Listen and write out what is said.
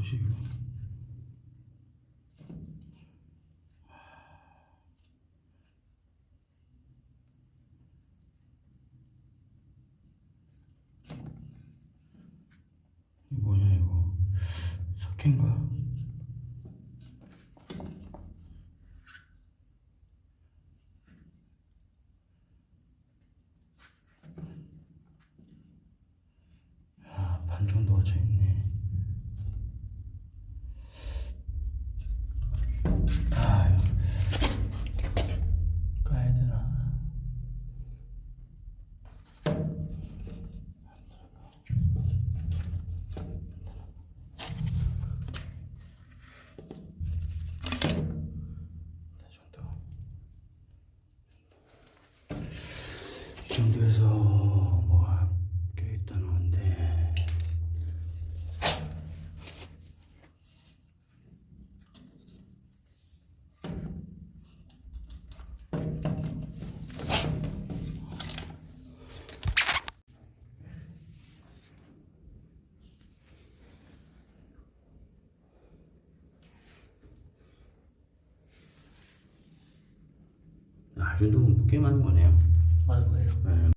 뭐지 이거? 이거 뭐냐 이거? 석회인가? 야, 반 정도가 차 있네. 아, 이거 까야 되나? 이 정도에서 뭐가 껴있다는 건데, 이 정도면 꽤 많은 거네요. 많은 거예요. 네.